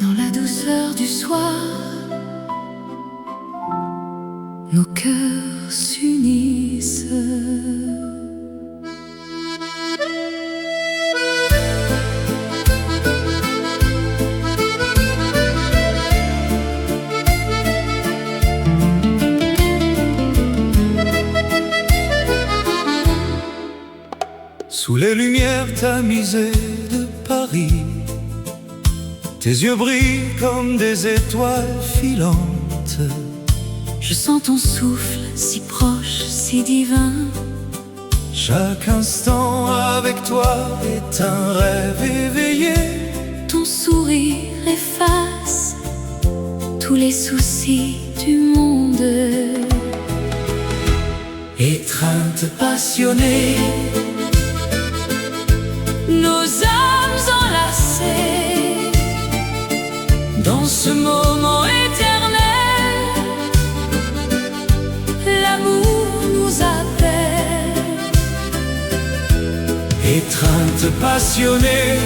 Dans la douceur du soir, nos cœurs s'unissent. Sous les lumières tamisées de Paris, tes yeux brillent comme des étoiles filantes. Je sens ton souffle si proche, si divin. Chaque instant avec toi est un rêve éveillé. Ton sourire efface tous les soucis du monde. Étreinte passionnée, nos âmes enlacées dans ce moment éternel. L'amour nous appelle. étreinte passionnée,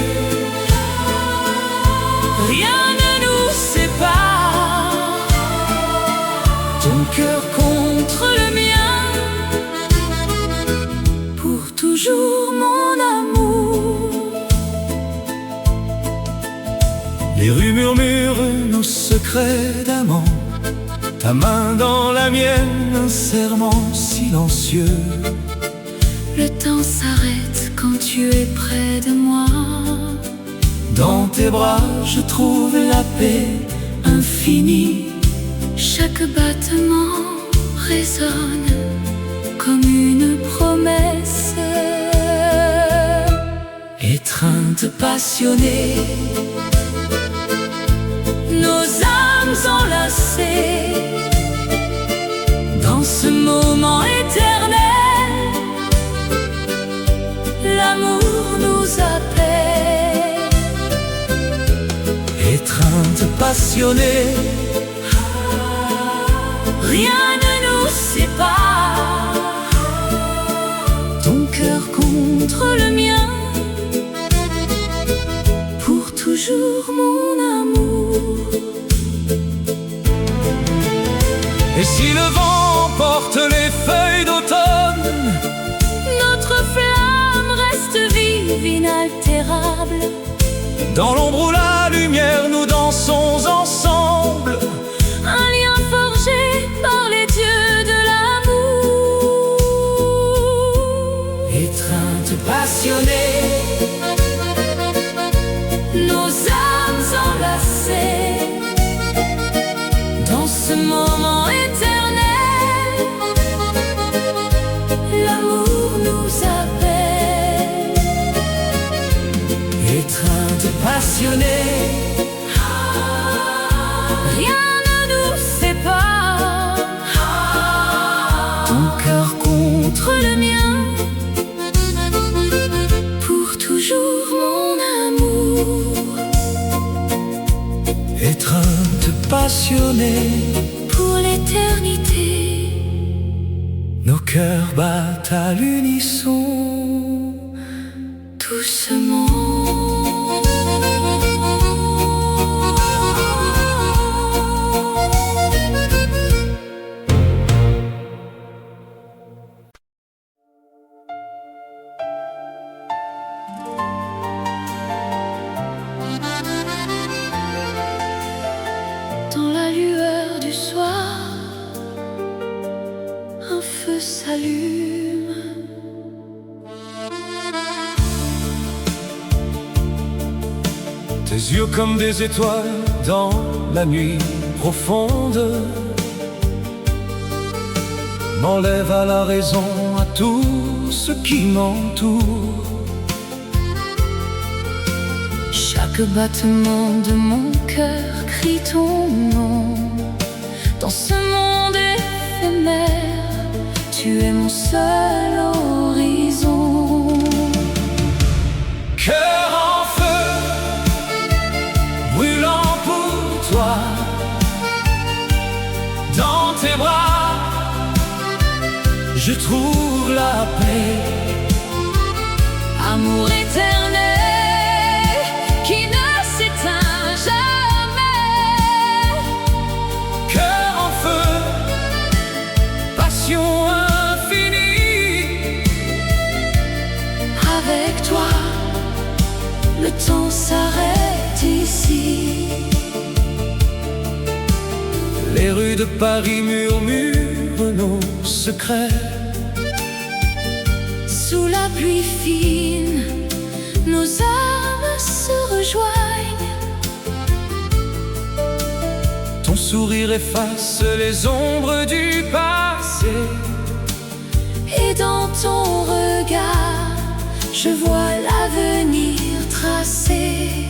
Rien ne nous sépare. ton cœur Contre le mien, pour toujours mon amour. Les rues murmurent nos secrets d'amant. Ta main dans la mienne, un serment silencieux. Le temps s'arrête quand tu es près de moi. Dans tes bras, je trouve la paix infinie. Chaque battement résonne comme une promesse. Étreinte passionnée, Nos âmes enlacées dans ce moment éternel. L'amour nous appelle. étreinte passionnée, Rien ne nous sépare. Ton cœur contre le mien, pour toujours mon amour. Et si le vent porte les feuilles d'automne, Notre flamme reste vive, inaltérable. dans l'ombre ou la lumière, nous dansons ensemble. Un lien forgé par les dieux de l'amour. Étreinte passionnée, Nos âmes enlacées dans ce moment éternel. L'amour nous appelle. étreinte passionnée, Rien ne nous sépare. ton cœur Contre le mien, pour toujours mon amour. étreinte passionnée, Pour l'éternité, nos cœurs battent à l'unisson. doucement. Dans la lueur du soir, un feu s'allume. Tes yeux comme des étoiles dans la nuit profonde m'enlèvent à la raison, à tout ce qui m'entoure. Chaque battement de mon cœur crie ton nom. Dans ce monde éphémère, tu es mon seul horizon. Cœur en feu, brûlant pour toi, dans tes bras, je trouve la paix. le temps s'arrête ici. Les rues de Paris murmurent nos secrets. Sous la pluie fine, nos âmes se rejoignent. Ton sourire efface les ombres du passé. Et dans ton regard, je vois l'avenir tracé.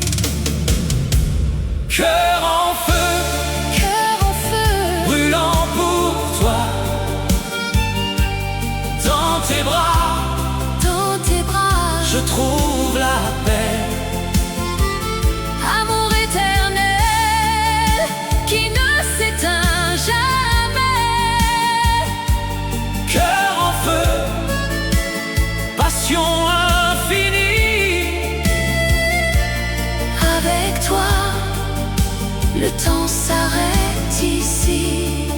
Cœur en feu, Cœur en feu, brûlant pour toi. Dans tes bras, je trouve la paix. amour éternel qui ne s'éteint jamais. Cœur en feu, passion infinie. Avec toi, le temps s'arrête ici.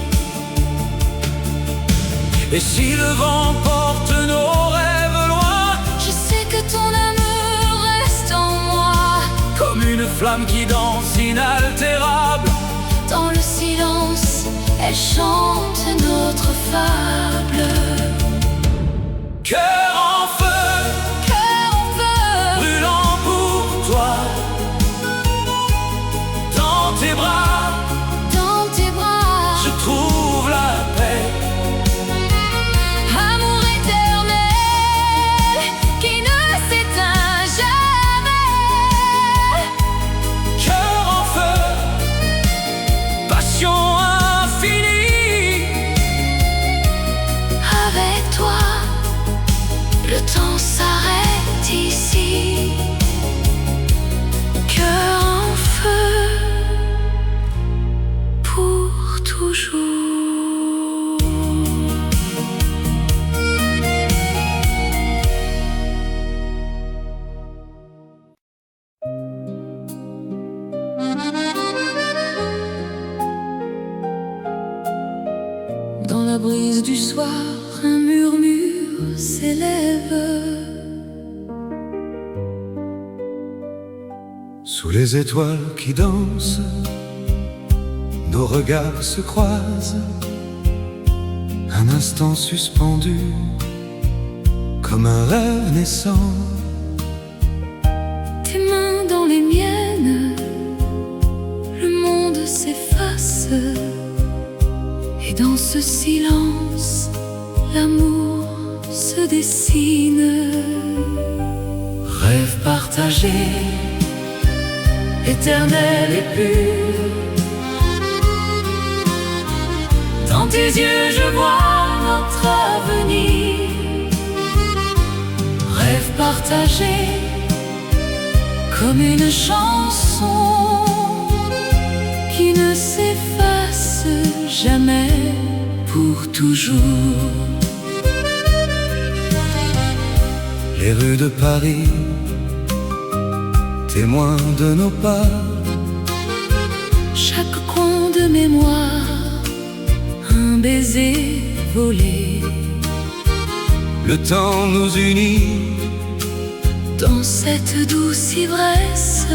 Et si le vent porte nos rêves loin, Je sais que ton amour reste en moi. comme une flamme qui danse inaltérable. Dans le silence, elle chante notre fable. Cœur en feu, Cœur en feu, brûlant pour toi. Dans tes bras, je trouve la paix. amour éternel qui ne s'éteint jamais. Cœur en feu, passion infinie. Avec toi, le temps s'arrête ici. Cœur en feu, pour toujours. Dans la brise du soir, un murmure s'élève. Sous les étoiles qui dansent, nos regards se croisent. Un instant suspendu, comme un rêve naissant. Tes mains dans les miennes, le monde s'efface. Et dans ce silence, l'amour se dessine. Rêve partagé, éternel et pur. Dans tes yeux, je vois notre avenir. Rêve Partagé comme une chanson qui ne s'efface jamais, pour toujours. les rues de Paris, témoins de nos pas. Chaque coin de mémoire, un baiser volé. Le temps nous unit, Dans cette douce ivresse,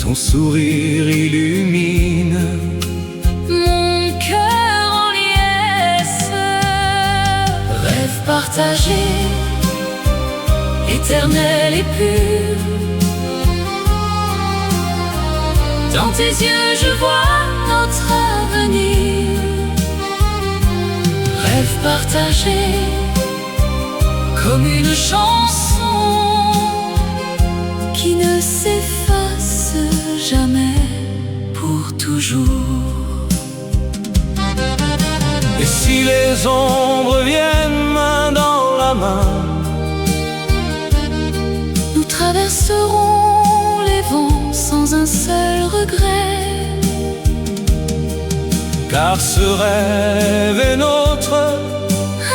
ton sourire illumine. mon cœur en liesse. Rêve partagé, éternel et pur. Dans tes yeux, je vois notre avenir. Rêve partagé, comme une chanson qui ne s'efface jamais, pour toujours. Et si les ombres viennent main dans la main, Nous traverserons les vents sans un seul regret. car ce rêve est notre.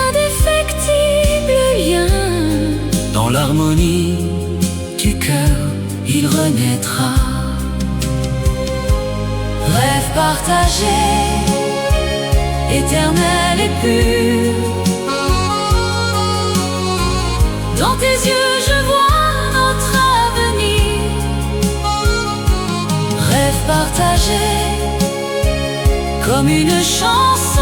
Indéfectible lien, Dans l'harmonie du cœur, il renaîtra. Rêve partagé, éternel et pur. Dans tes yeux, je vois notre avenir. partagée comme une chanson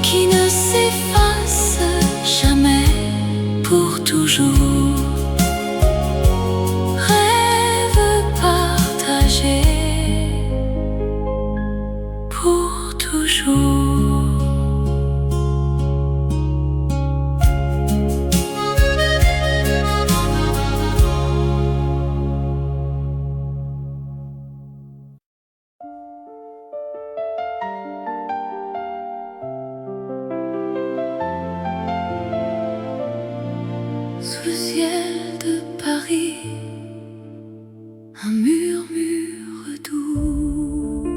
qui ne s'efface jamais pour toujours. Rêve partagé pour toujours. Sous le ciel de Paris, un murmure doux.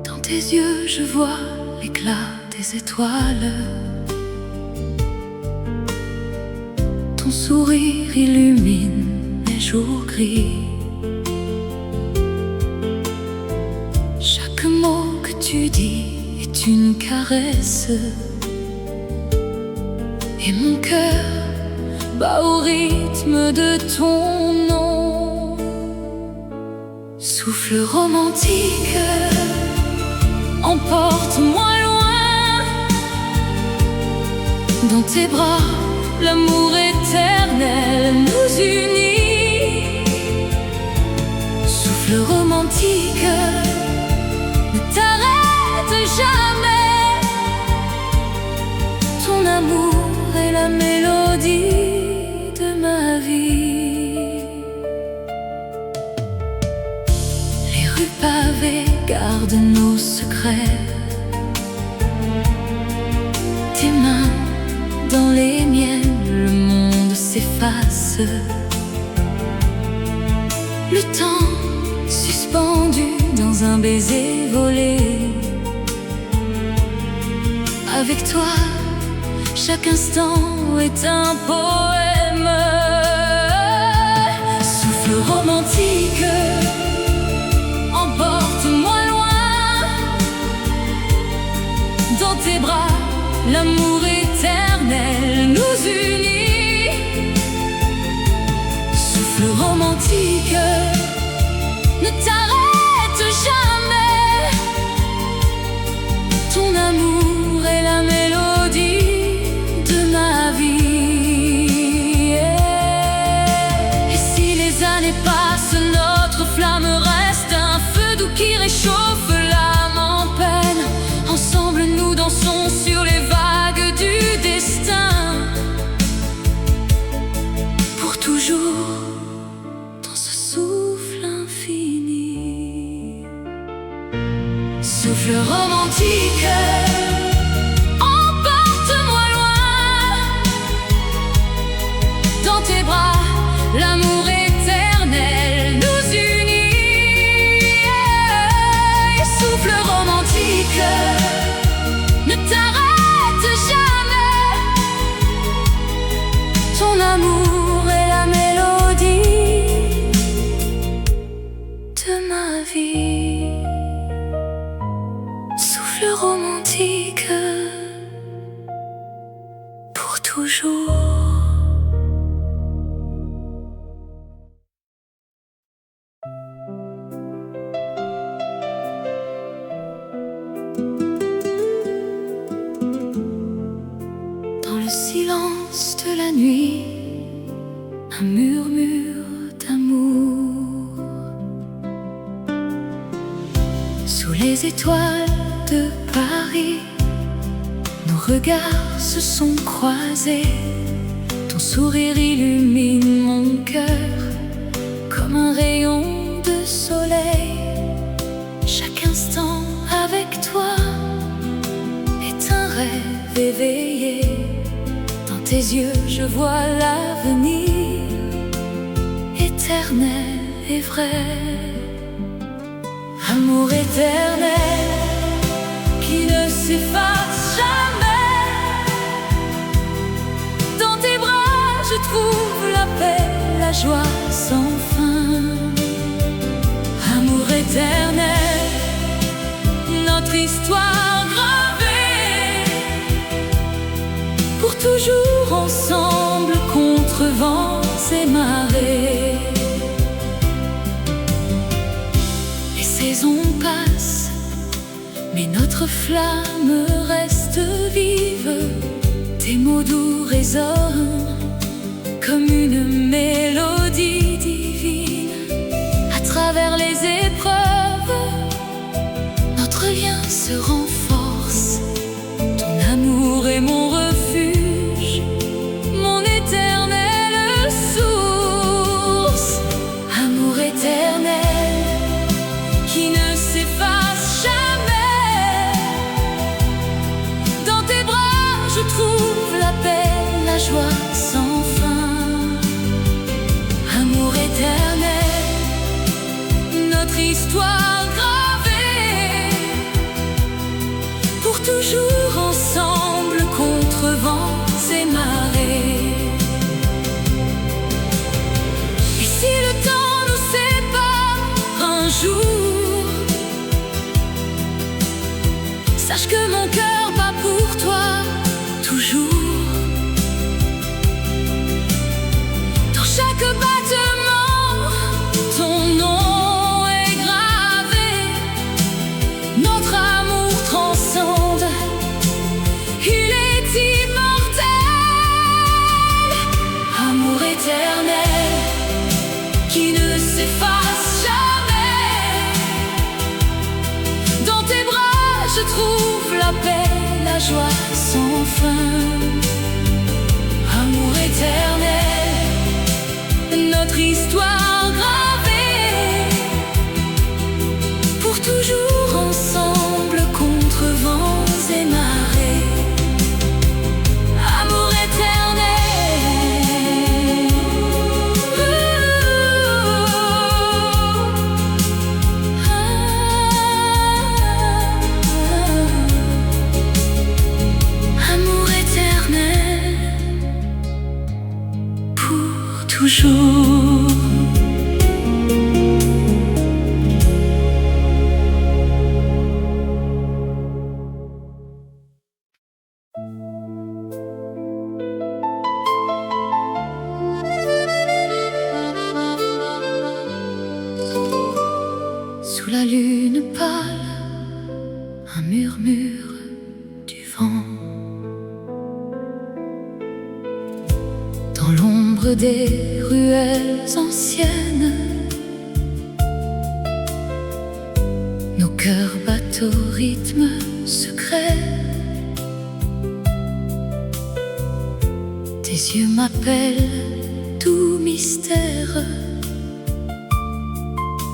Dans tes yeux, je vois l'éclat des étoiles. Ton sourire illumine les jours gris. Chaque mot que tu dis est une caresse. Et mon cœur bat au rythme de ton nom. Souffle romantique, emporte-moi loin. Dans tes bras, l'amour éternel nous unit. Souffle romantique, ne t'arrête jamais. Ton amour est la mélodie de ma vie. Les rues pavées gardent nos secrets. Tes mains dans les miennes, le monde s'efface. Le temps suspendu dans un baiser volé. Avec toi, chaque instant est un poème. Souffle romantique, emporte-moi loin. Dans tes bras, l'amour éternel nous unit. Souffle romantique, ne t'arrête jamais. Ton amour est la mélodie de ma vie. Et si les années passent, notre flamme reste un feu doux qui réchauffe l'âme en peine. Ensemble nous dansons sur les vagues du destin. Pour toujours dans ce souffle infini. Souffle romantique, l'amour éternel nous unit. Souffle romantique, ne t'arrête jamais. Ton amour est la mélodie de ma vie. Souffle romantique, pour toujours. Le silence de la nuit, un murmure d'amour. Sous les étoiles de Paris, nos regards se sont croisés. Ton sourire illumine mon cœur comme un rayon de soleil. Chaque instant avec toi est un rêve éveillé. Dans tes yeux je vois l'avenir éternel et vrai. Amour éternel qui ne s'efface jamais. Dans tes bras je trouve la paix, la joie sans fin. Amour éternel, notre histoire gravée, pour toujours ensemble contre vents et marées. mais notre flamme reste vive. Tes mots doux résonnent comme une mélodie divine. À travers les épreuves, notre lien se renforce. Ton amour est mon refuge, mon éternelle source. Amour éternel qui ne s'efface jamais. Dans tes bras je trouve la paix, la joie sans fin. Amour éternel, notre histoire gravée, pour toujours ensemble contre vents et marées. Et si le temps nous sépare un jour, sache que mon cœur bat pour toi toujours. Dans chaque battement, ton nom est gravé. Notre amour transcende, il est immortel. Amour éternel qui ne s'efface jamais. Dans tes bras je trouve la paix, la joie sans fin. Amour éternel, notre histoire gravée, pour toujours ensemble contre vents et marées. Amour éternel, amour éternel, pour toujours. Sous la lune pâle, un murmure du vent. Dans l'ombre des ruelles anciennes, nos cœurs battent au rythme secret. Tes yeux m'appellent, tout mystère,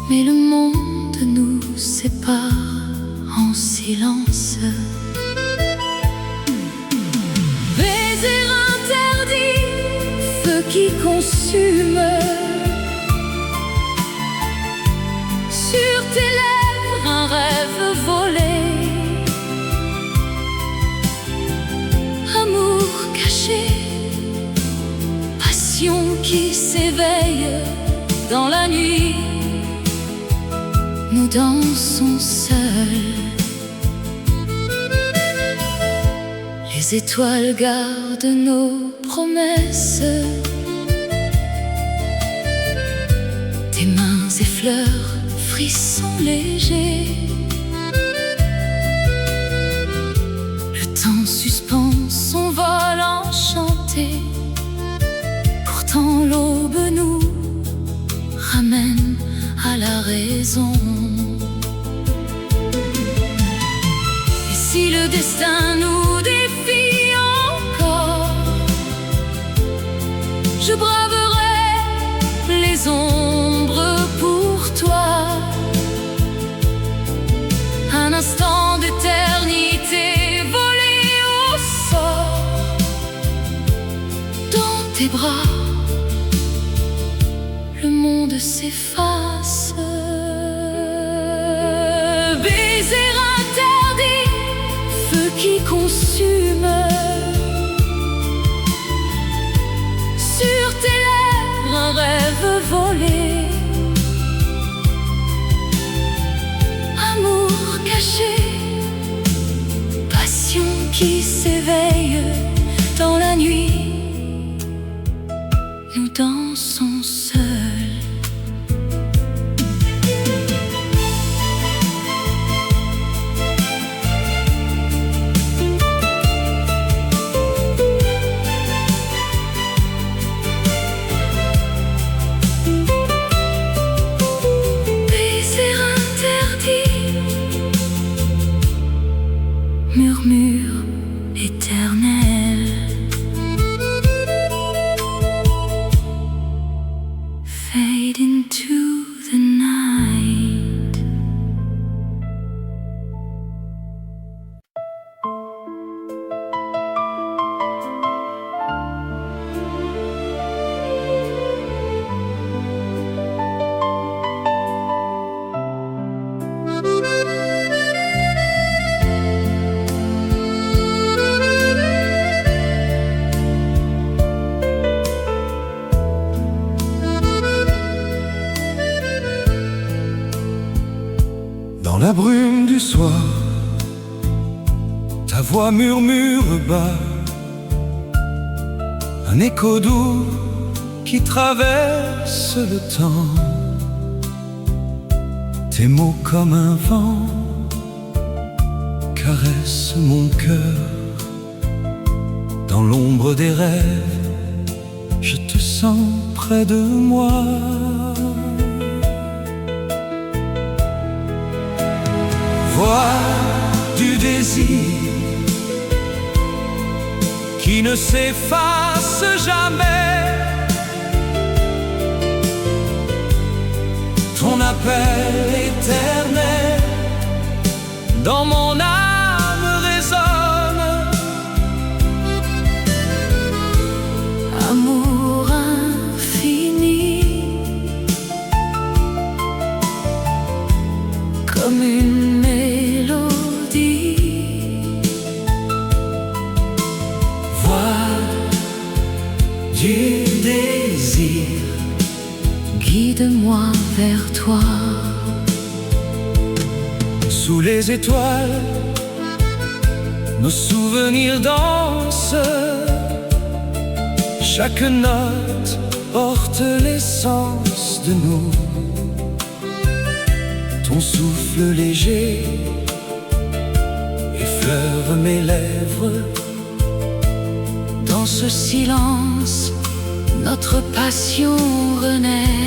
mais le monde nous sépare en silence. Baiser interdit, feu qui consume. Sur tes lèvres un rêve volé. Amour caché, passion qui s'éveille dans la nuit. Nous dansons seuls. Les étoiles gardent nos promesses. Tes mains effleurent, frissons légers. Le temps suspend son vol enchanté. Pourtant l'aube nous ramène à la raison. Et si le destin nous défie encore, je braverai les ombres pour toi. Un instant d'éternité volé au sort. Dans tes bras, le monde s'efface. Baiser interdit, feu qui consume. Sur tes lèvres un rêve volé. Amour caché, passion qui s'éveille dans la nuit. Nous dansons seuls. voix murmure bas, un écho doux qui traverse le temps. Tes mots comme un vent caressent mon cœur. Dans l'ombre des rêves, je te sens près de moi. Voix du désir qui ne s'efface jamais. Ton appel éternel dans mon âme résonne. Amour infini, comme une mélodie. Voix du désir, guide-moi vers toi. Sous les étoiles, nos souvenirs dansent. Chaque note porte l'essence de nous. Ton souffle léger effleure mes lèvres. Dans ce silence, notre passion renaît.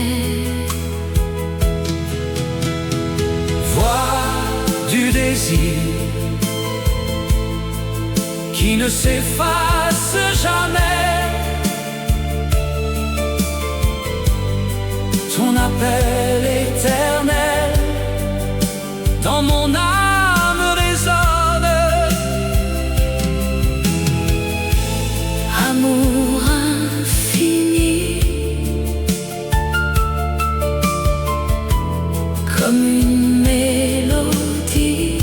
Voix du désir qui ne s'efface jamais. Ton appel éternel dans mon âme résonne. Amour infini, comme une mélodie.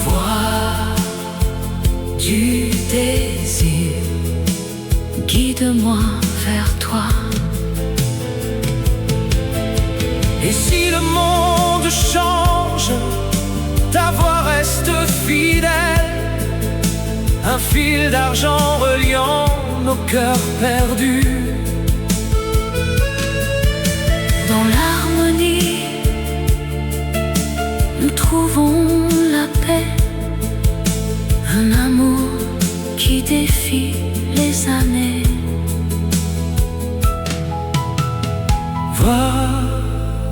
Voix du désir, guide-moi vers toi. Et si le monde change, ta voix reste fidèle. Un fil d'argent reliant nos cœurs perdus. Dans l'harmonie, nous trouvons la paix. Un amour qui défie les années. Voix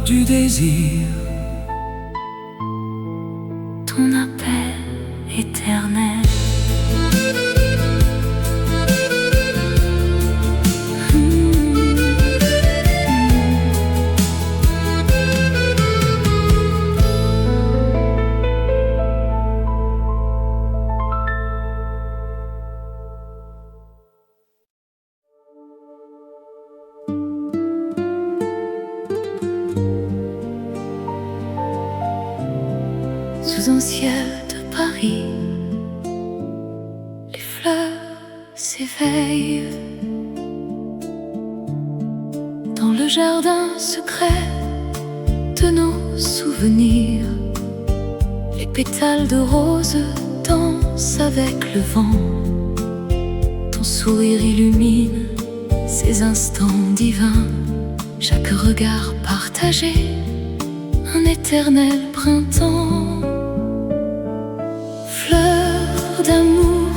du désir, ton appel éternel. Sous un ciel de Paris, les fleurs s'éveillent. Dans le jardin secret de nos souvenirs, les pétales de rose dansent avec le vent. Ton sourire illumine ces instants divins. Chaque regard partagé, un éternel printemps. D'amour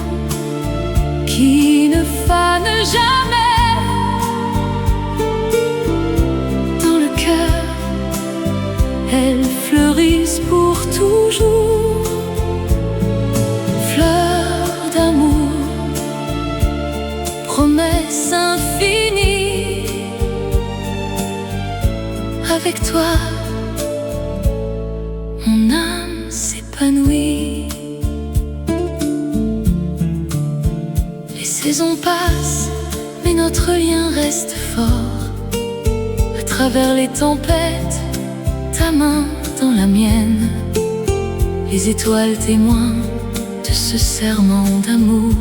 qui ne fanent jamais. Dans le cœur, elles fleurissent pour toujours. Fleurs d'amour, promesses infinies. Avec toi, mon âme s'épanouit. Les saisons passent, mais notre lien reste fort. À travers les tempêtes, ta main dans la mienne. Les étoiles témoins de ce serment d'amour.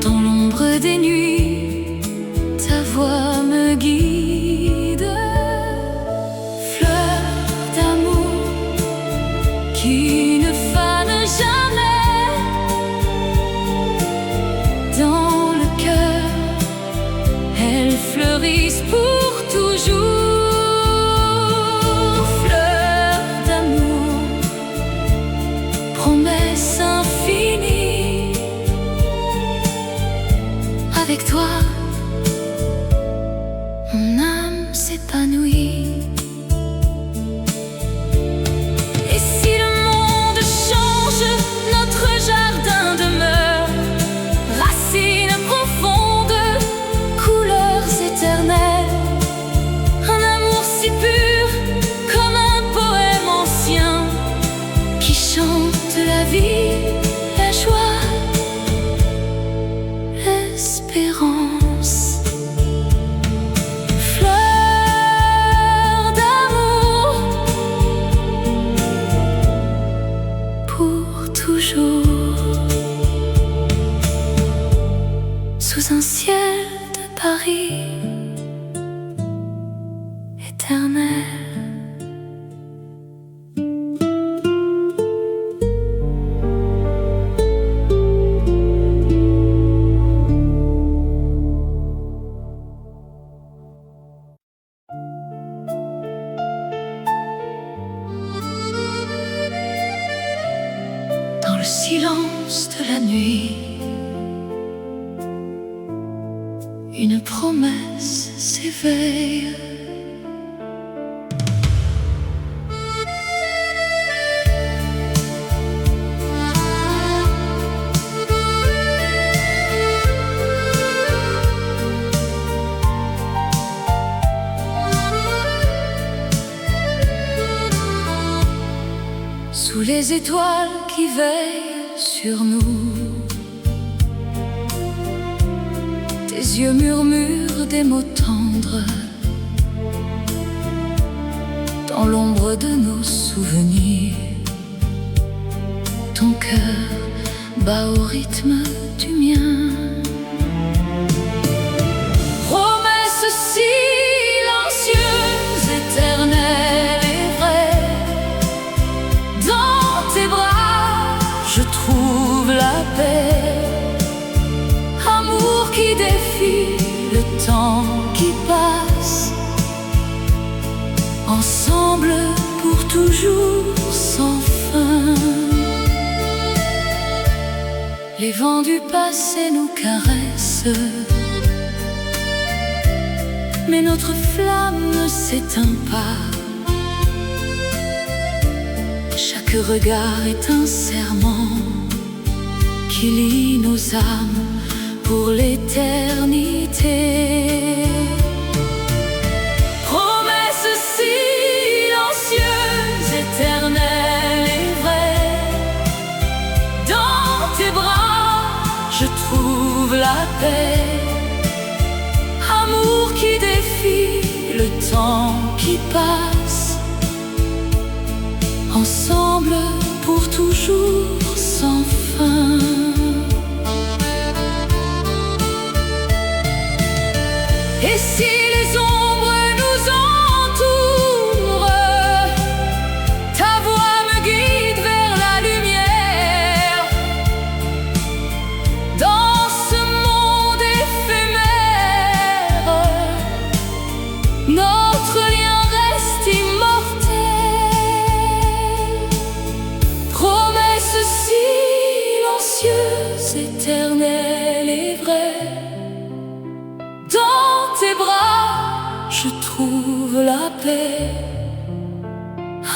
Dans l'ombre des nuits, ta voix me guide. Fleur d'amour qui Marie éternelle. Dans le silence de la nuit, une promesse s'éveille. Sous les étoiles qui veillent sur nous, tes yeux murmurent des mots tendres. Dans l'ombre de nos souvenirs, ton cœur bat au rythme du mien. Promesse silencieuse, éternelle et vraie, dans tes bras je trouve la paix. Amour qui défie le temps qui passe, ensemble pour toujours sans fin. Les vents du passé nous caressent, mais notre flamme ne s'éteint pas. Chaque regard est un serment qui lie nos âmes pour l'éternité. Promesse silencieuse, éternelle et vraie, dans tes bras je trouve la paix. Amour qui défie le temps qui passe, ensemble pour toujours sans fin. Et si les ombres nous entourent, ta voix me guide vers la lumière. Dans ce monde éphémère, notre lien reste immortel. Promesse silencieuse, éternelle et vraie, dans tes bras je trouve la paix.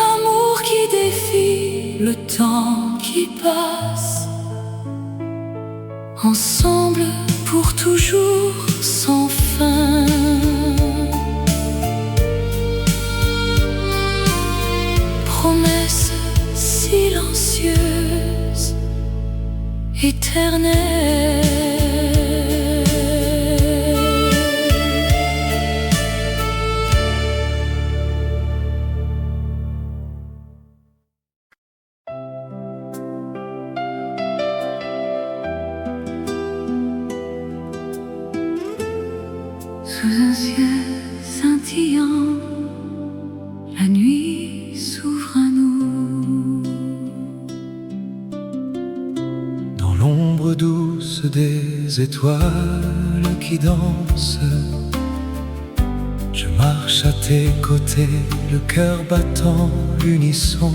Amour qui défie le temps qui passe, ensemble pour toujours sans fin. Promesse silencieuse, éternelle. Sous un ciel scintillant, la nuit s'ouvre à nous. Dans l'ombre douce des étoiles qui dansent, je marche à tes côtés, le cœur battant l'unisson.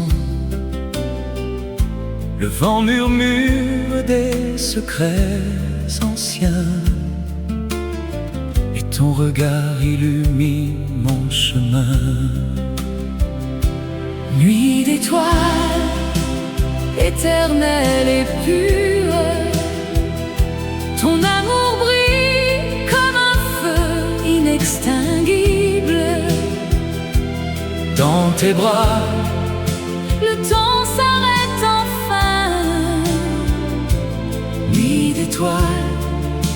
Le vent murmure des secrets anciens, et ton regard illumine mon chemin. Nuit d'étoiles, éternelle et pure, ton amour brille comme un feu inextinguible. Dans tes bras, le temps s'arrête enfin. Nuit d'étoiles,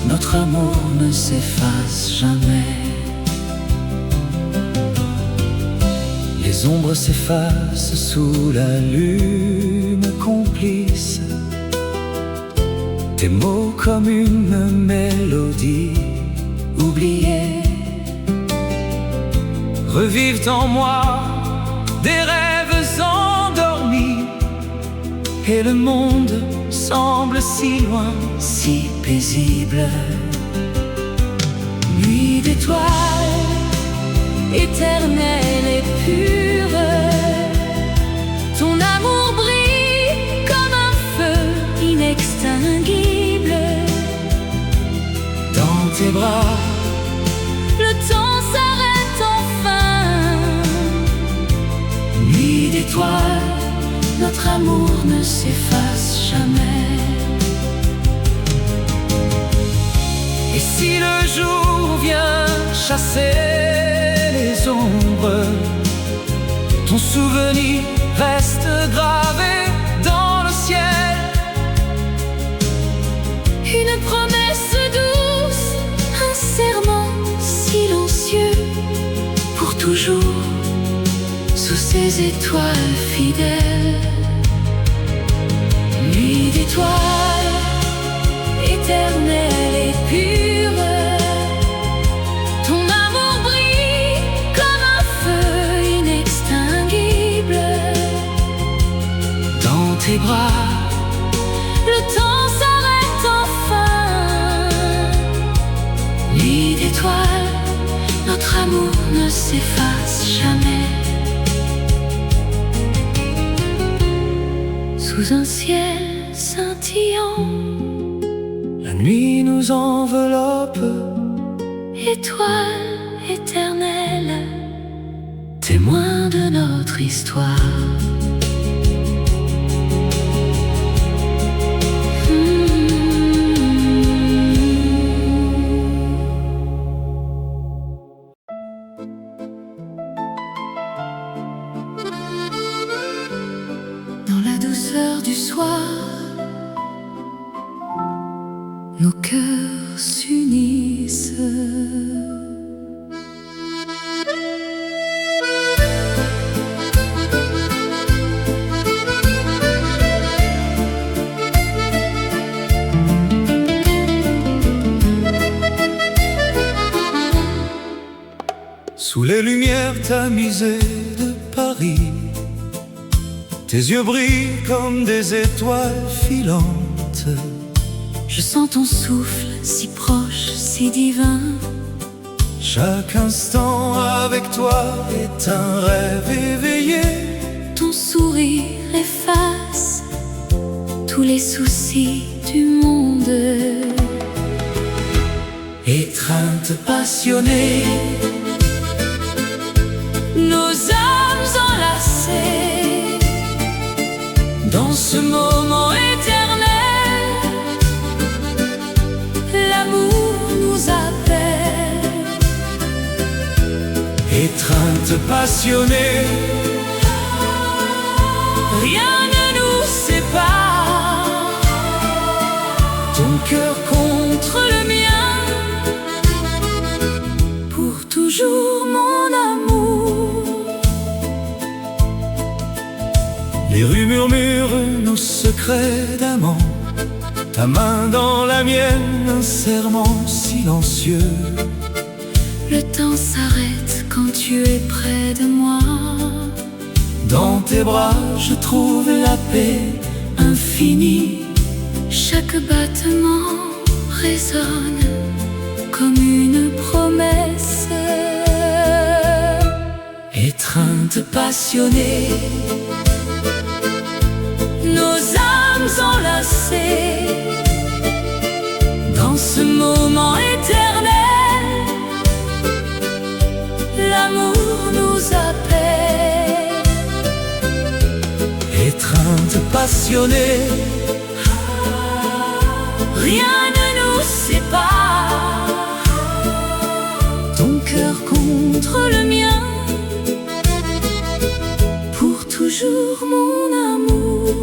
notre amour ne s'efface jamais. Les ombres s'effacent sous la lune complice. Tes mots comme une mélodie oubliés revivent en moi des rêves endormis, et le monde semble si loin, si paisible. Nuit d'étoiles, éternelle et pure, ton amour brille comme un feu inextinguible. Dans tes bras, le temps s'arrête enfin. Nuit d'étoiles, notre amour ne s'efface jamais. Et si le jour vient chasser les ombres, ton souvenir reste gravé dans le ciel. Une promesse douce, un serment silencieux, pour toujours sous ces étoiles fidèles. Nuit d'étoiles, éternelle et pure, ton amour brille comme un feu inextinguible. Dans tes bras, le temps s'arrête enfin. nuit d'étoiles, Notre amour ne s'efface jamais. Sous un ciel scintillant, la nuit nous enveloppe, étoile éternelle, témoin de notre histoire. Dans la douceur du soir, nos cœurs s'unissent. sous les lumières tamisées de Paris. Tes yeux brillent comme des étoiles filantes. Je sens ton souffle si proche, si divin. Chaque instant avec toi est un rêve éveillé. Ton sourire efface tous les soucis du monde. Étreinte passionnée, nos âmes enlacées dans ce moment éternel, l'amour nous appelle. Étreinte passionnée, rien ne nous sépare. ton cœur contre le mien, pour toujours mon amour. les rues murmurent nos secrets d'amant. Ta main dans la mienne, un serment silencieux. Le temps s'arrête quand tu es près de moi. Dans tes bras, je trouve la paix infinie. Chaque battement résonne comme une promesse. Étreinte passionnée, Nos âmes enlacées dans ce moment éternel, l'amour nous appelle. étreinte passionnée, Rien ne nous sépare. ton cœur Contre le mien, pour toujours mon amour.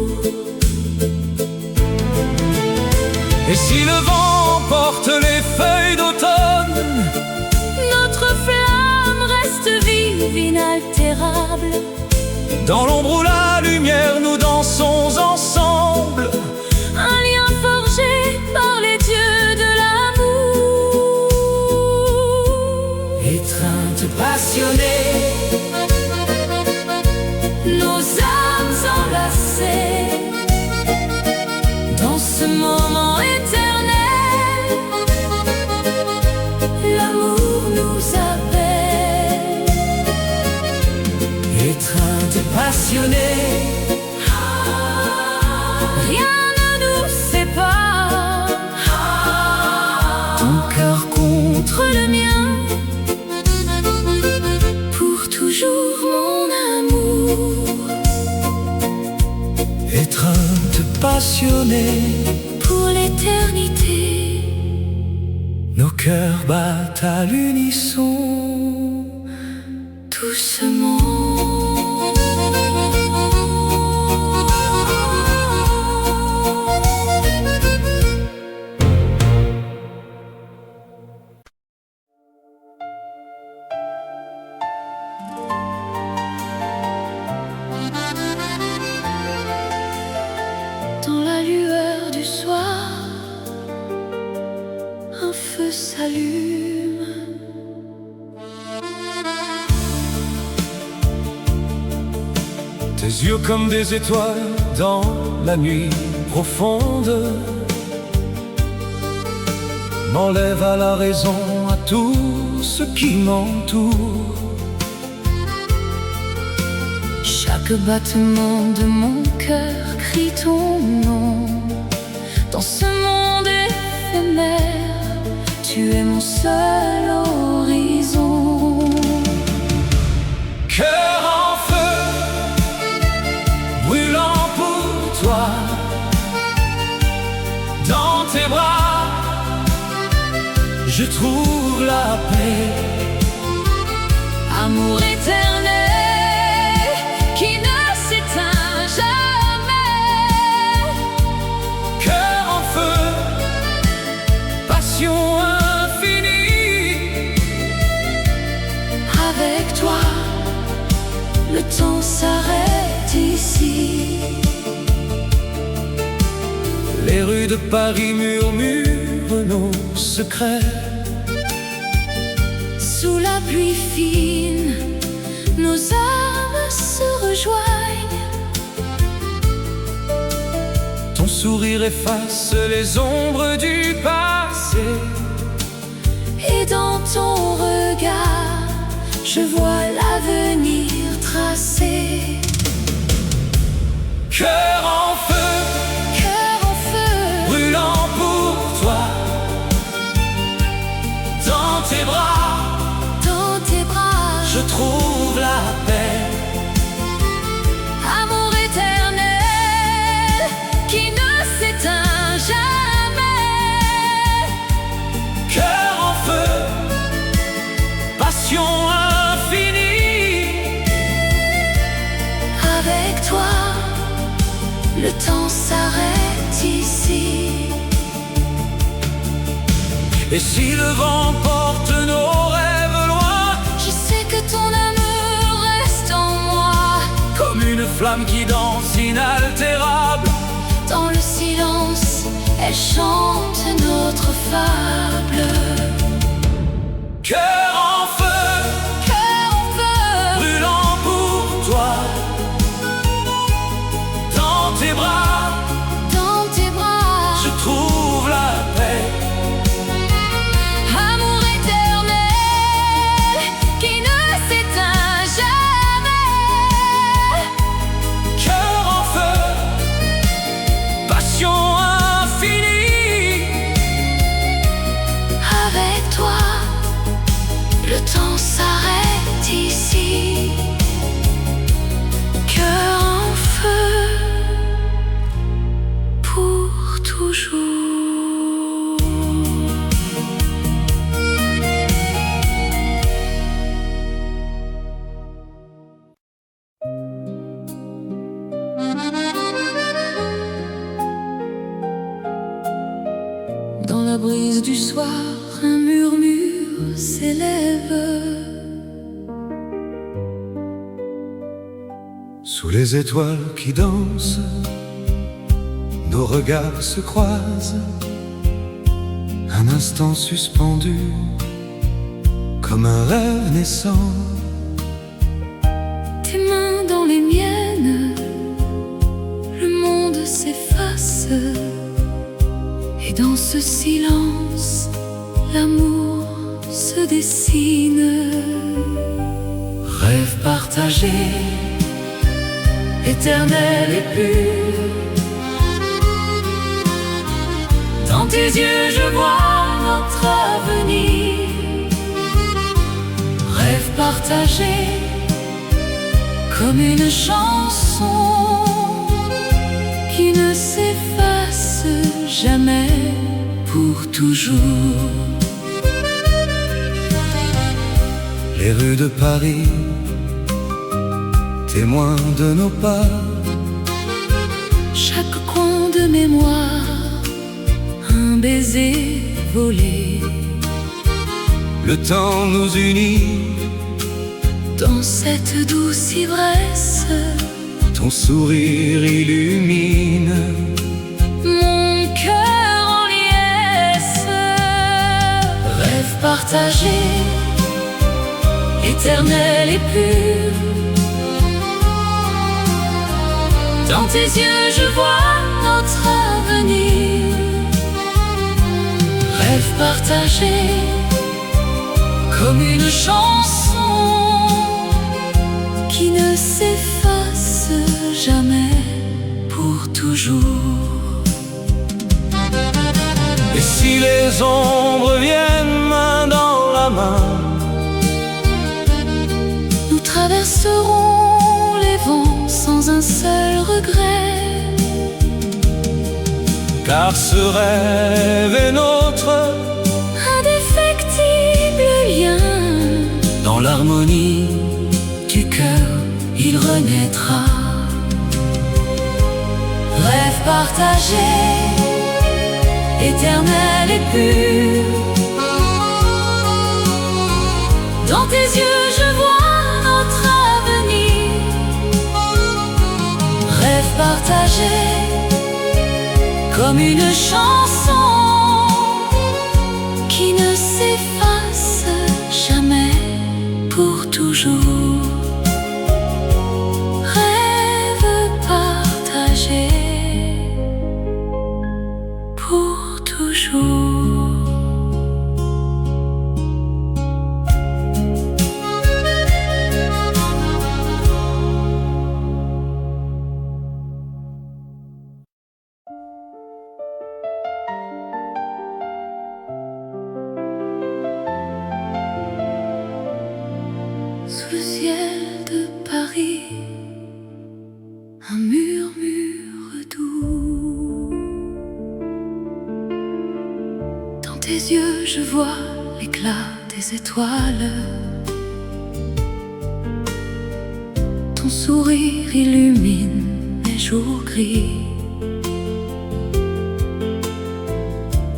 Et si le vent porte les feuilles d'automne, Notre flamme reste vive, inaltérable. dans l'ombre ou la lumière, nous dansons ensemble. Un lien forgé par les dieux de l'amour. passionnés pour l'éternité. Nos cœurs battent à l'unisson, Doucement. Dans la lueur du soir, un feu s'allume. tes yeux comme des étoiles dans la nuit profonde m'enlèvent à la raison, à tout ce qui m'entoure. Chaque battement de mon cœur crie ton nom. Dans ce monde éphémère, tu es mon seul horizon. Cœur en feu, brûlant pour toi, dans tes bras, je trouve la paix. Amour éternel qui ne s'éteint jamais. Cœur en feu, passion infinie. Avec toi, le temps s'arrête ici. Les rues de Paris murmurent nos secrets. Sous la pluie fine, nos âmes se rejoignent. Ton sourire efface les ombres du passé. Et dans ton regard, je vois l'avenir tracé. Cœur en feu, Cœur en feu, brûlant pour toi, dans tes bras, dans tes bras, je trouve la paix. amour éternel qui ne s'éteint jamais. Cœur en feu, passion infinie. Avec toi, le temps s'arrête ici. Et si le vent porte nos rêves loin, Je sais que ton amour reste en moi. comme une flamme qui danse inaltérable, Dans le silence, elle chante notre fable. cœur en feu, Cœur en feu, brûlant pour toi, dans tes bras, dans tes bras, je trouve la paix. amour éternel qui ne s'éteint jamais. Cœur en feu, passion infinie. Avec toi, le temps s'arrête ici. Cœur en feu, pour toujours. Dans la brise du soir, un murmure s'élève. Sous les étoiles qui dansent, nos regards se croisent, un instant suspendu, comme un rêve naissant. Tes mains dans les miennes, le monde s'efface. Et dans ce silence, l'amour se dessine. Rêve partagé, éternel et pur. Dans tes yeux, je vois notre avenir. Rêve partagé, comme une chanson qui ne s'efface. jamais, pour toujours. Les rues de Paris, témoins de nos pas. Chaque coin de mémoire, un baiser volé. Le temps nous unit dans cette douce ivresse. Ton sourire illumine mon cœur en liesse. Rêve partagé, éternel et pur. Dans tes yeux je vois notre avenir. Rêve partagé, comme une chanson qui ne s'efface jamais, pour toujours. Et si les ombres viennent main dans la main, nous traverserons les vents sans un seul regret. car ce rêve est notre Indéfectible lien. dans l'harmonie Du cœur il renaîtra. Rêve partagé, éternel et pur. Dans tes yeux je vois notre avenir. Rêve partagé, comme une chanson qui ne s'efface jamais, pour toujours. Rêve partagé, pour toujours. Sous le ciel de Paris, un murmure doux. Dans tes yeux je vois l'éclat des étoiles. Ton sourire illumine les jours gris.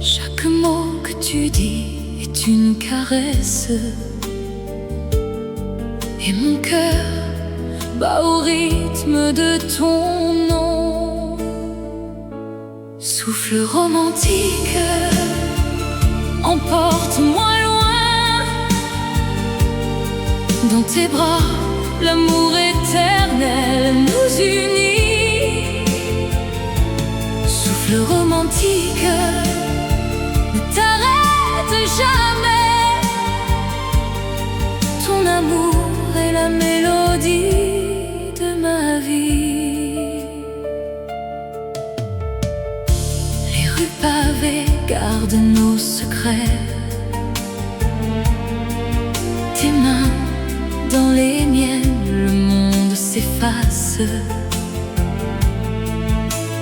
Chaque mot que tu dis est une caresse. Et mon cœur bat au rythme de ton nom. Souffle romantique, emporte-moi loin. Dans tes bras, l'amour éternel nous unit. Souffle romantique, ne t'arrête jamais. Ton amour est la mélodie de ma vie. Les rues pavées gardent nos secrets. Tes mains dans les miennes, le monde s'efface.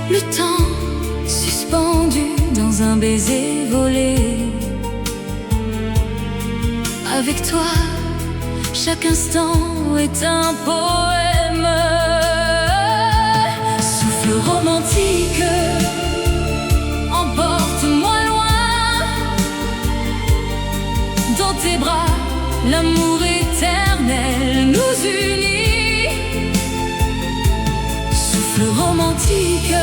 Le temps suspendu dans un baiser volé. Avec toi, chaque instant est un poème. Souffle romantique, emporte-moi loin. Dans tes bras, l'amour éternel nous unit. Souffle romantique,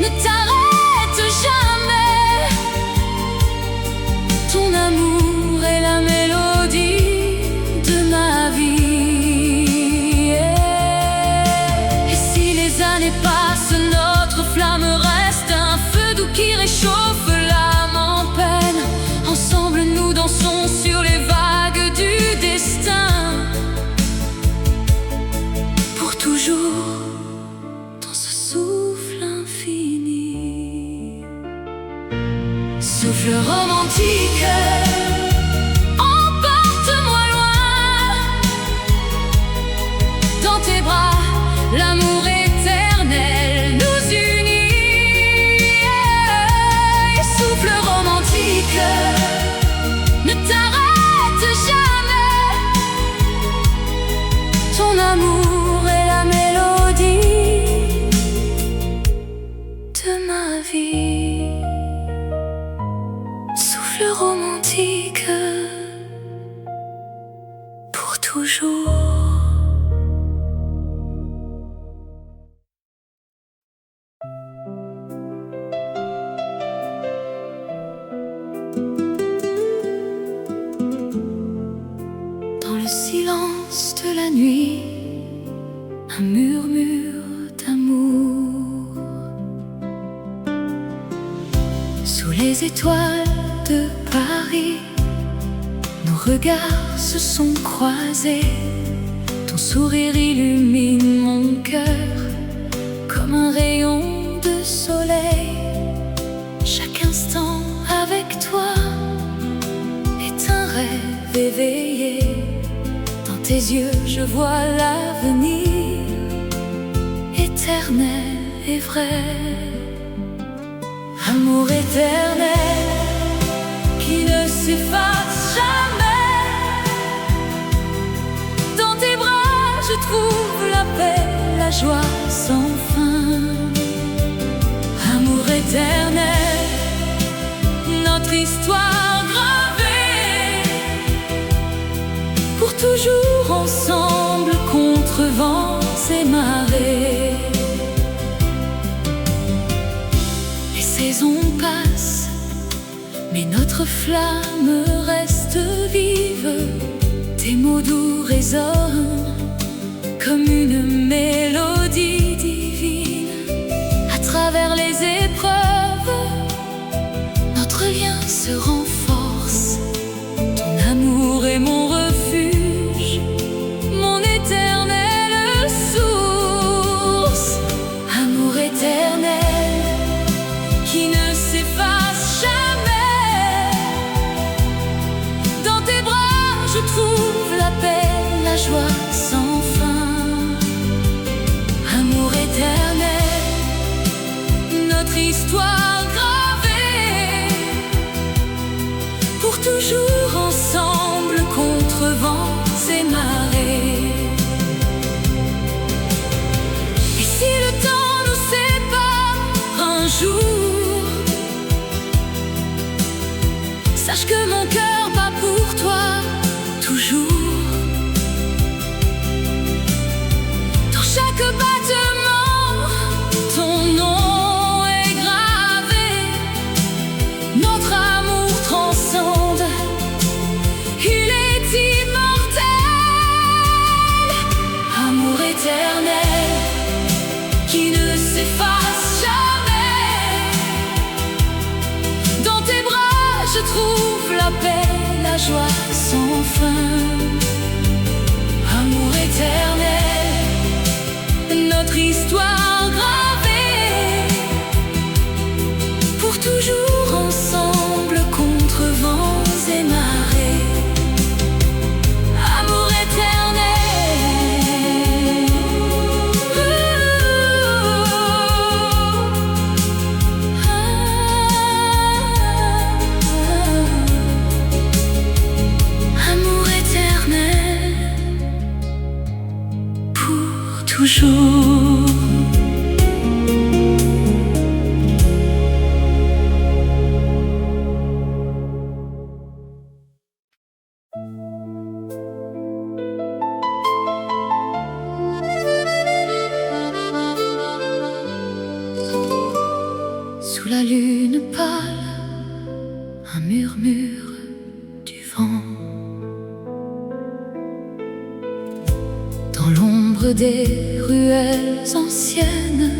ne t'arrête jamais. Ton amour est la mélodie de ma vie. Et si les années passent, notre flamme reste un feu doux qui réchauffe l'âme en peine. Ensemble nous dansons sur les vagues du destin. Pour toujours, dans ce souffle infini. Souffle romantique, emporte-moi loin. Dans tes bras, l'amour éternel nous unit. cœur. Ne t'arrête jamais. Ton amour est la mélodie de ma vie. Souffle romantique pour toujours. Dans le silence de la nuit, un murmure d'amour. Sous les étoiles de Paris, nos regards se sont croisés. Ton sourire illumine mon cœur comme un rayon de soleil. Chaque instant avec toi est un rêve éveillé. Dans tes yeux je vois l'avenir éternel et vrai. Amour éternel qui ne s'efface jamais. Dans tes bras je trouve la paix, la joie sans fin. Amour éternel, notre histoire gravée, pour toujours ensemble contre vents et marées. Les saisons passent, mais notre flamme reste vive. Tes mots doux résonnent comme une mélodie divine. À travers les épreuves, notre lien se renforce. Ton amour est mon refuge, mon éternelle source. Amour éternel qui ne s'efface jamais. Dans tes bras je trouve la paix, la joie sans fin. Amour éternel, notre histoire gravée, pour toujours ensemble contre vents et marées. Et si le temps nous sépare un jour, sache que mon cœur bat pour toi toujours. Dans chaque battement, ton nom est gravé. Notre amour transcende, il est immortel. Amour éternel qui ne s'efface jamais. Dans tes bras je trouve la paix, la joie sans fin. Amour éternel, notre histoire gravée, pour toujours ensemble contre vents et marées. Amour éternel, amour éternel pour toujours. Sous la lune pâle, un murmure du vent. Dans l'ombre des ruelles anciennes,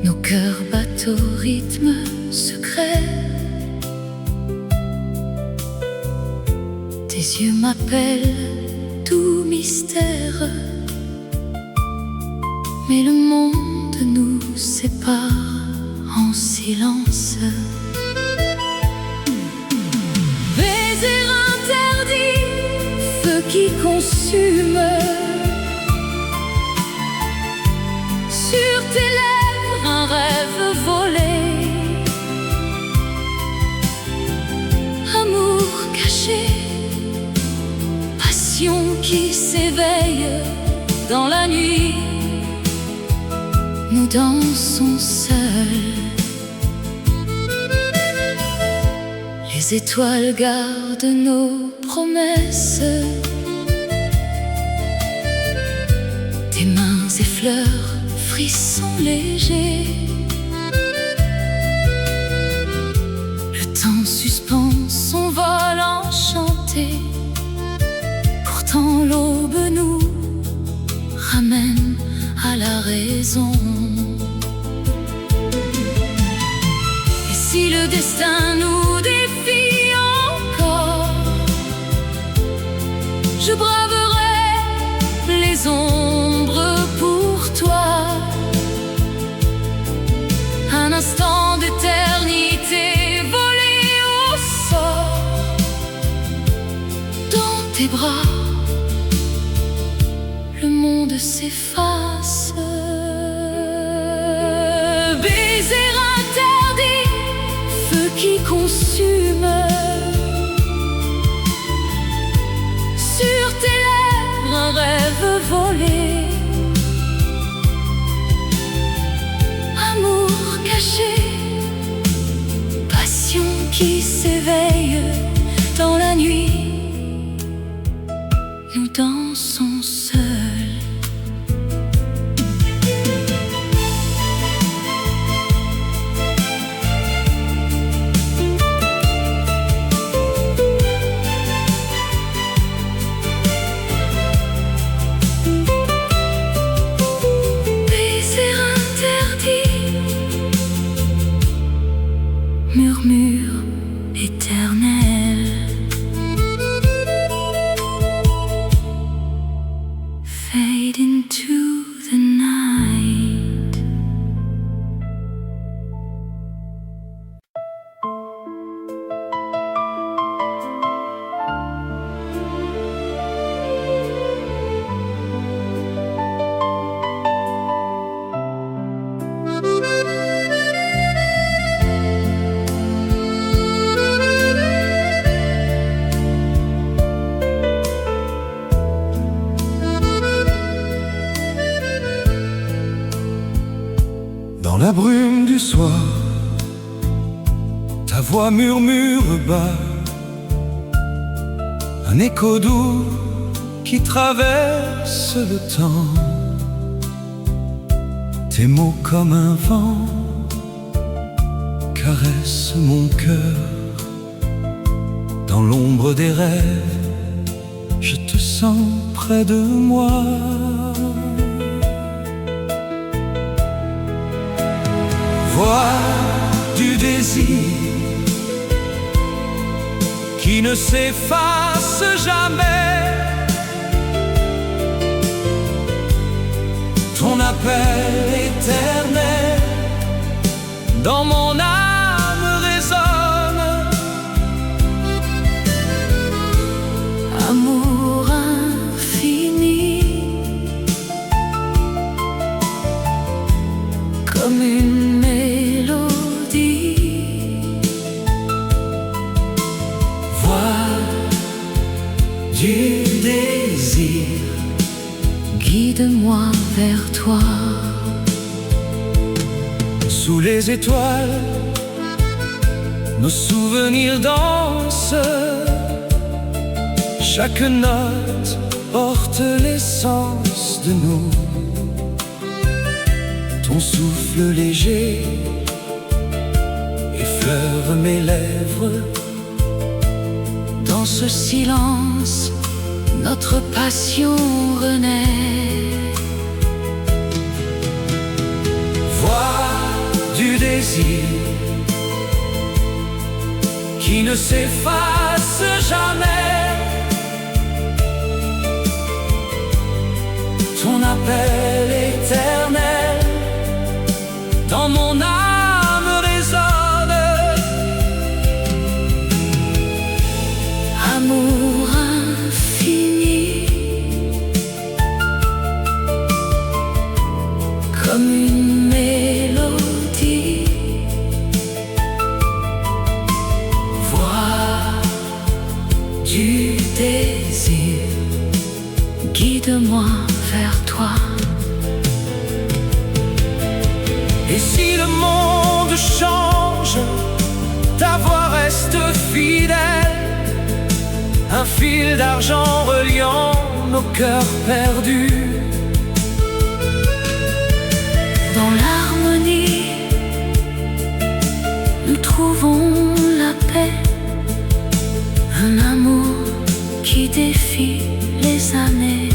nos cœurs battent au rythme secret. Tes yeux m'appellent, tout mystère. Mais le monde nous sépare en silence. Baiser interdit, feu qui consume. Sur tes lèvres un rêve volé, Les étoiles gardent nos promesses. Tes mains effleurent, frissons légers. Le temps suspend son vol enchanté. Pourtant l'aube nous ramène à la raison. Et si le destin nous défie encore, je braverai les ombres pour toi. Un instant d'éternité volé au sort dans tes bras. Le monde s'efface. Baiser interdit, feu qui consume. Sur tes lèvres un rêve volé. Amour caché, passion qui s'éveille dans la nuit. Nous dansons seuls. Murmure éternel, fade into the night. Dans la brume du soir, ta voix murmure bas, un écho doux qui traverse le temps. Tes mots comme un vent caressent mon cœur. Dans l'ombre des rêves, je te sens près de moi. Voix du désir qui ne s'efface jamais. Ton appel éternel dans mon âme résonne. Amour infini, comme une du désir, guide-moi vers toi. Sous les étoiles, nos souvenirs dansent. Chaque note porte l'essence de nous. Ton souffle léger effleure mes lèvres. Dans ce silence, notre passion renaît. Voix du désir qui ne s'efface jamais. Ton appel éternel dans mon âme résonne. Amour infini, comme une mélodie. Voix du désir, guide-moi vers toi. Et si le monde change, ta voix reste fidèle, un fil d'argent reliant nos cœurs perdus. Dans l'harmonie, nous trouvons la paix, un amour qui défie les années.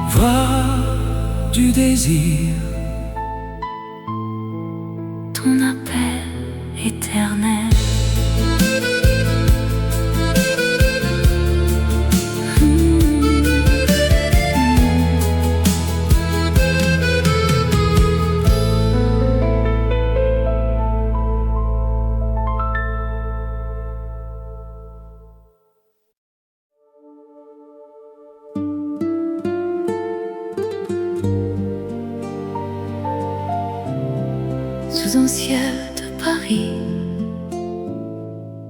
Voix du désir, ton appel éternel. Sous un ciel de Paris,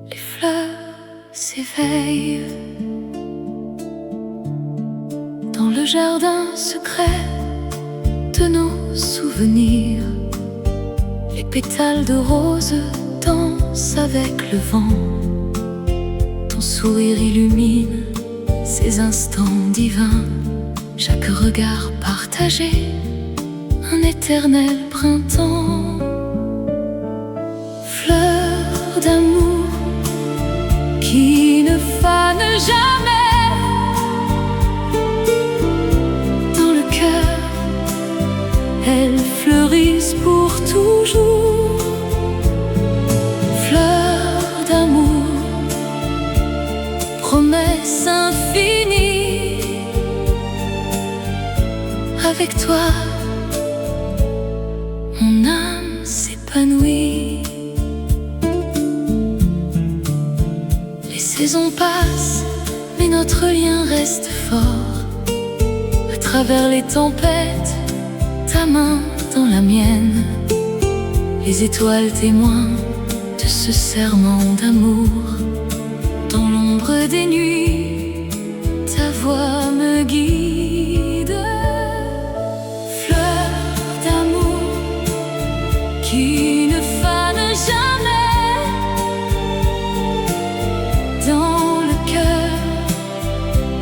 les fleurs s'éveillent. Dans le jardin secret de nos souvenirs, les pétales de rose dansent avec le vent. Ton sourire illumine ces instants divins, chaque regard partagé, un éternel printemps. Fleur d'amour qui ne fanent jamais, dans le cœur, elles fleurissent pour toujours. Fleur d'amour, promesse infinie, avec toi, mon âme s'épanouit. Les saisons passent, mais notre lien reste fort. À travers les tempêtes, ta main dans la mienne, les étoiles témoins de ce serment d'amour. Dans l'ombre des nuits, ta voix me guide. Fleur d'amour qui ne fanent jamais, dans le cœur,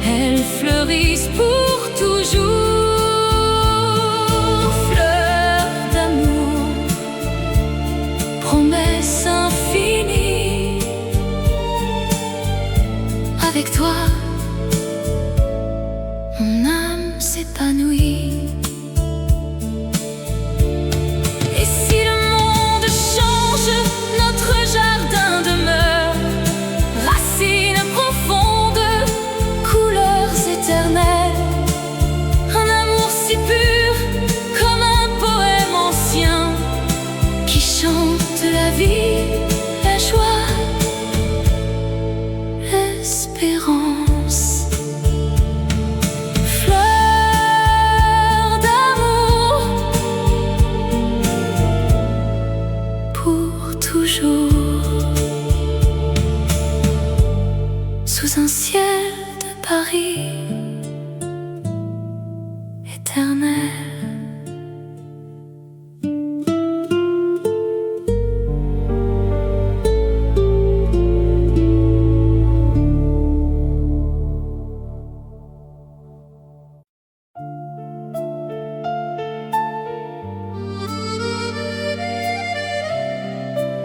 elles fleurissent pour toujours. Fleur d'amour, promesse infinie, avec toi, mon âme s'épanouit. Et si le monde change, notre jardin demeure, racines profondes, couleurs éternelles. Un amour si pur comme un poème ancien, qui chante la vie, la joie, l'espérance. Fleur d'amour, pour toujours. Sous un ciel de Paris éternel.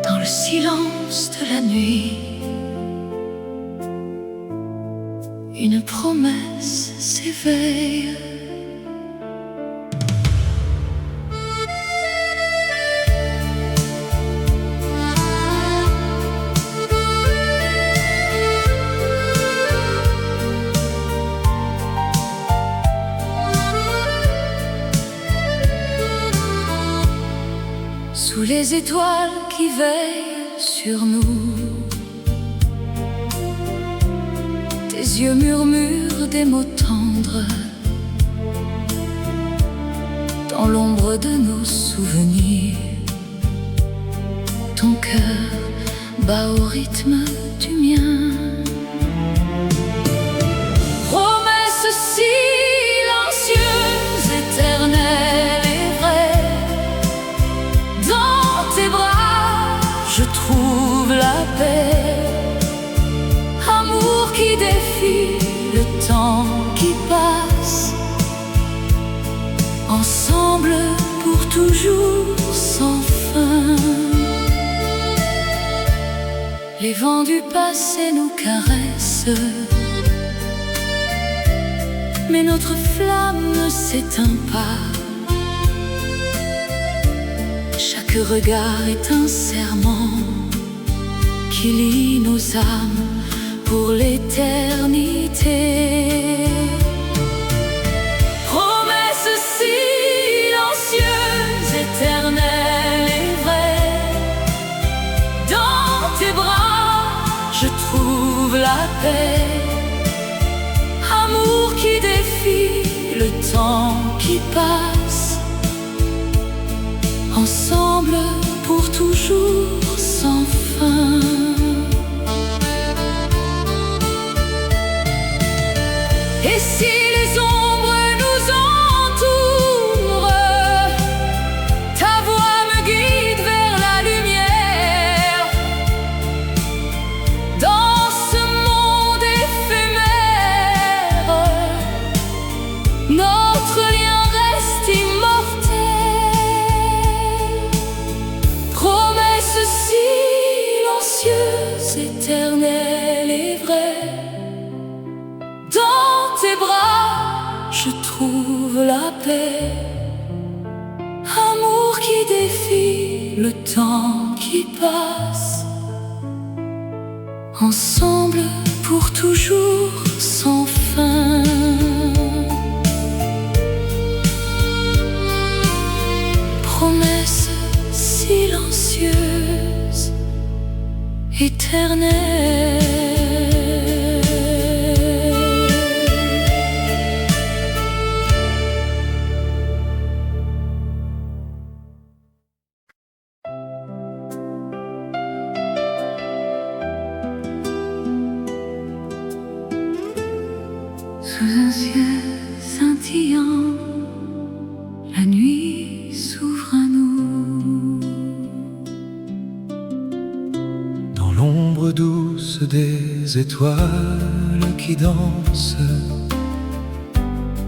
Dans le silence de la nuit, une promesse s'éveille. Sous les étoiles qui veillent sur nous, tes yeux murmurent des mots tendres. Dans l'ombre de nos souvenirs, ton cœur bat au rythme du mien. Promesse silencieuse, éternelle et vraie, dans tes bras Les vents du passé nous caressent, mais notre flamme ne s'éteint pas. Chaque regard est un serment qui lie nos âmes pour l'éternité. Promesse silencieuse, éternelle et vraie, dans tes bras je trouve la paix. Amour qui défie le temps qui passe, ensemble pour toujours sans fin. Et si les ombres nous entourent, ta voix me guide vers la lumière. Dans ce monde éphémère, notre lien reste immortel. Promesse silencieuse, éternelle et vraie, dans tes bras je trouve la paix. Amour qui défie le temps qui passe, ensemble pour toujours sans fin. Promesse silencieuse, éternelle. Sous un ciel scintillant, la nuit s'ouvre à nous. Dans l'ombre douce des étoiles qui dansent,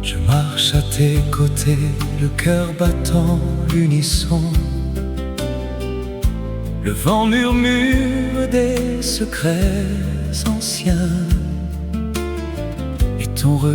je marche à tes côtés, le cœur battant l'unisson. Le vent murmure des secrets anciens, et ton regard